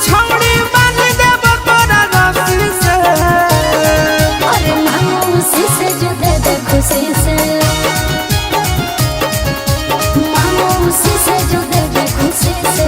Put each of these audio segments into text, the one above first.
छौड़ी बांध देब तोरा रस्सी से। अरे मौसी से जो दे दे खुशी से, मौसी से जो दे दे खुशी से।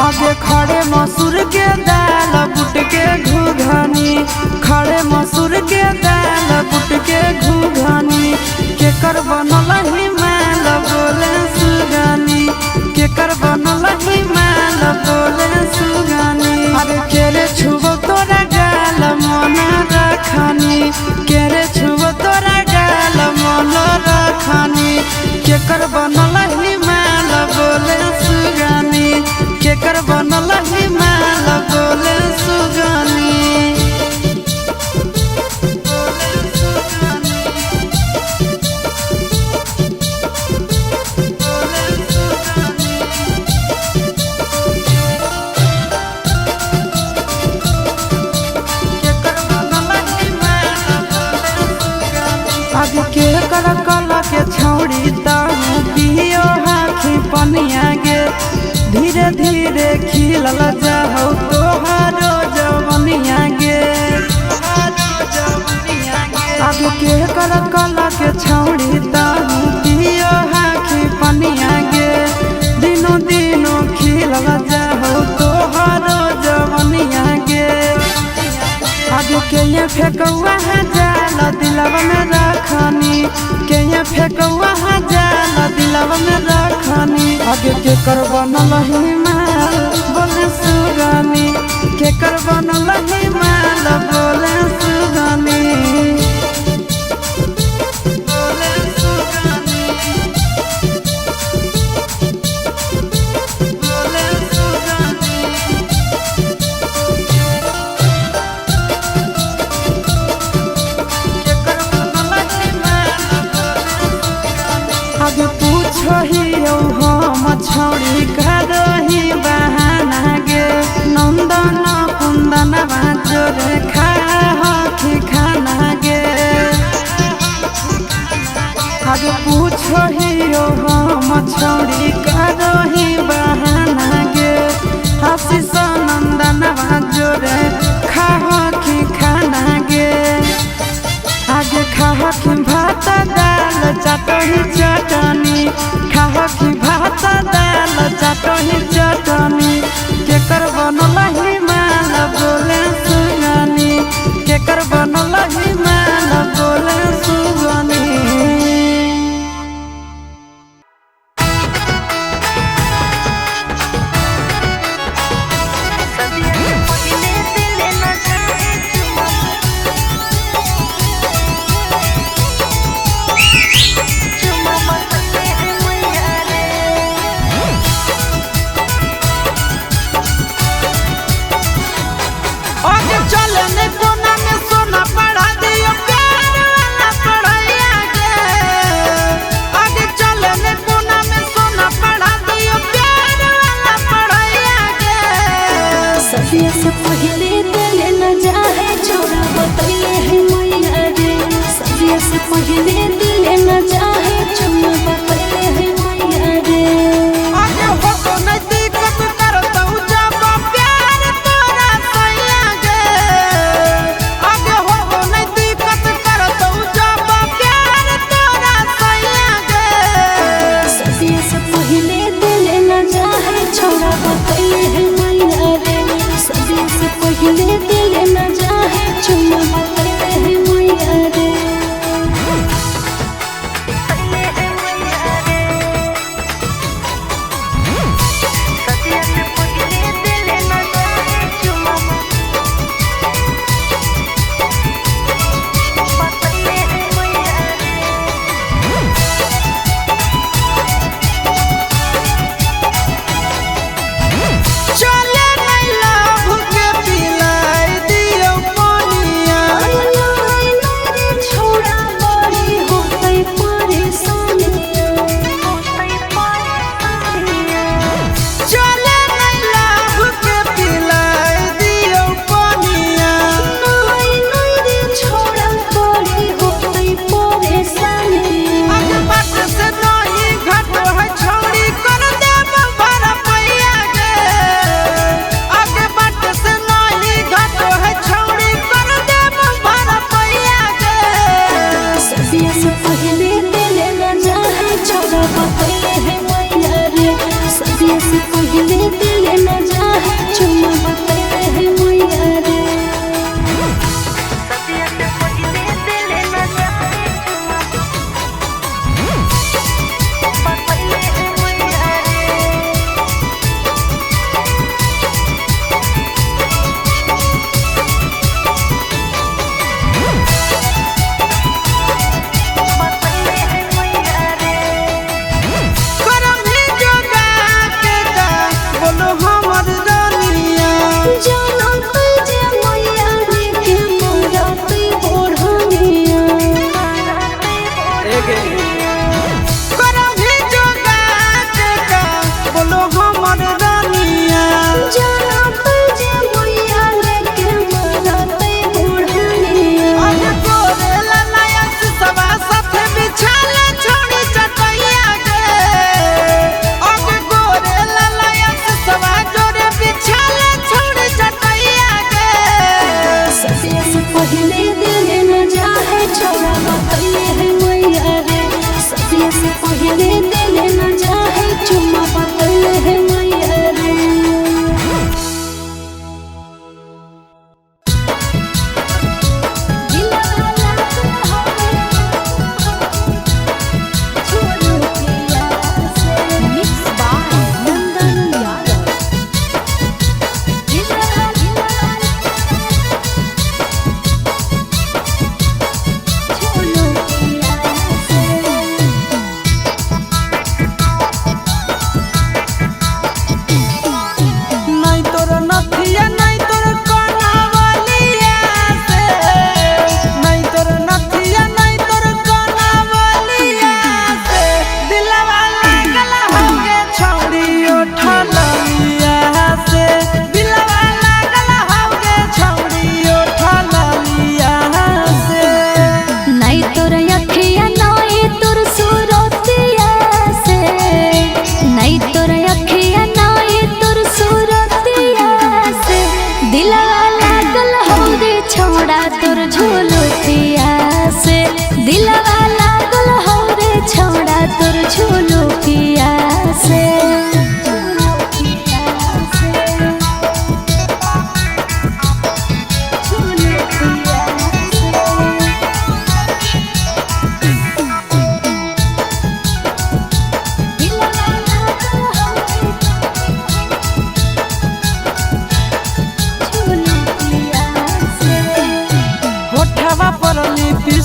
आगे खड़े मसूर के दाल बुट के घुघनी, खड़े मसूर के दाल बुट के घुघनी। केकर बनल हिमाल बोले सुगनी, केकर बनल हिमाल बोले सुगनी। अरे केरे छुबो तोरा गाल मन रखनी, केरे छुबो तोरा गाल मन रखनी। केकर बनल हिमाल बोले सुगनी, केकर बनल हिमाल बोले सुगनी। आगे के कर कला के छौड़ी ताहू पियो हाथी पनिया गे। धीरे धीरे खिलल जाओ तोहारो जवनिया गे। आगे के कर कला के छौड़ी ताहू पियो हाथी पनिया गे। दिनों दिनों खिलल जाओ तोहारो जवनिया गे। आगे के ये फेकौआ जाल दिलवा में रखनी, के ये फेकौआ जाल दिलवा में रखनी। आगे के कर बनल हिमाल बोले सुगनी, के कर बनल हिमाल बोले सुगनी। चाटही चटनी खावा की भात दाल चाटही चटनी केकर बनल ही माल बोले सुगनी केकर बनल ही माल बोले सुगनी से पहले दिल न जाए छोड़ा बतैले है मैया रे सदिया से पहले दिल न जाए छोड़ा बतैले है मैया रे आगे हो तो नहीं दिक्कत करता हूँ जब प्यार तोरा सैया गे आगे हो तो नहीं दिक्कत करता हूँ जब प्यार तोरा सैया गे सदिया से पहले दिल न जाए छोड़ा बतैले है मैया रे सदिया से पहले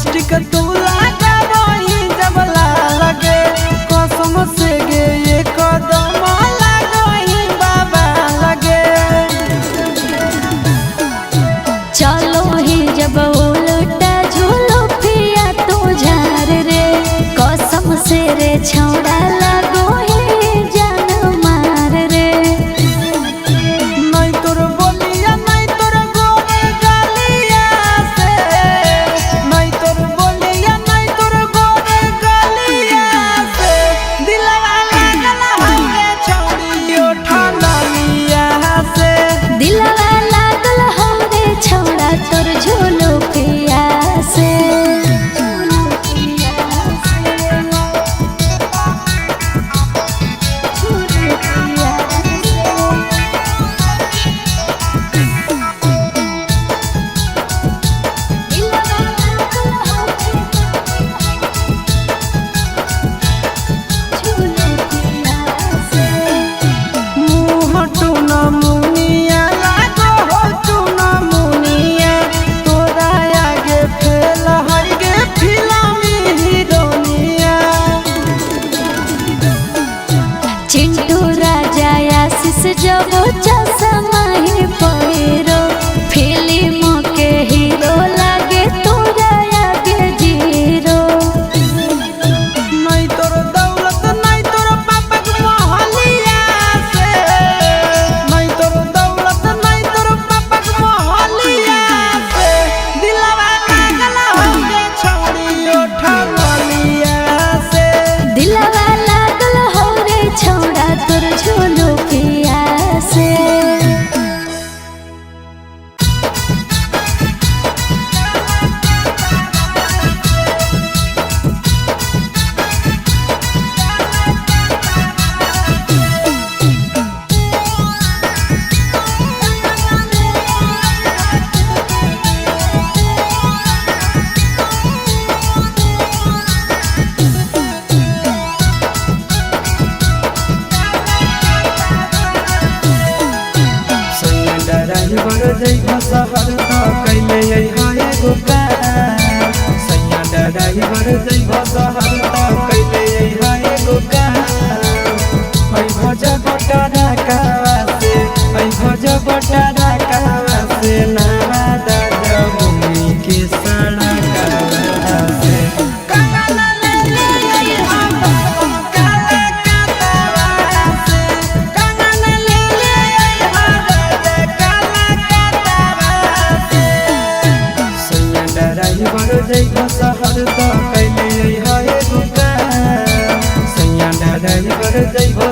लिपस्टिक तू लगा वही जब लगे कसम से गे ये कदम लगही बाबा लगे। चलो ही जब उल्टा झूलो पिया तू झार रे कसम से रे छौड़ा लगो ही जान मार रे। नहीं तोर बोलिया नहीं तोर गोर गलिया से नहीं तोर बोलिया नहीं तोर गोर गलिया से दिलवा लागल हवे छौड़ी ओठा नलिया से। दिलवा लागल हमरे छौड़ा तोर झूलो पिया से। चिंटू राजा आशीष जब चश्मा ही पहिरो फिल्म के हीरो लागे तोरा आगे जीरो। नहीं तोर दौलत नहीं तोर पापा के मोहलिया से नहीं तोर दौलत नहीं तोर पापा के मोहलिया से दिलवा लागल हवे छौड़ी ओठा नलिया से। दिलवा लागल हो रे छौड़ा तोर झूलो पिया से। ड्राइवर जइबा शहर त कैले हाय एगो काम। सैया ड्राइवर जइबा शहर त कैले हाय एगो काम। ऐ भज बटारा कावा से ऐ भज बटारा कावा से नावा दादा भूमि के सड़कावा से। काला ले ले हम काला कातावा से काला ले ले हम ड्राइवर जइबा शहर त कैले हाय एगो काम। सैया ड्राइवर जइबा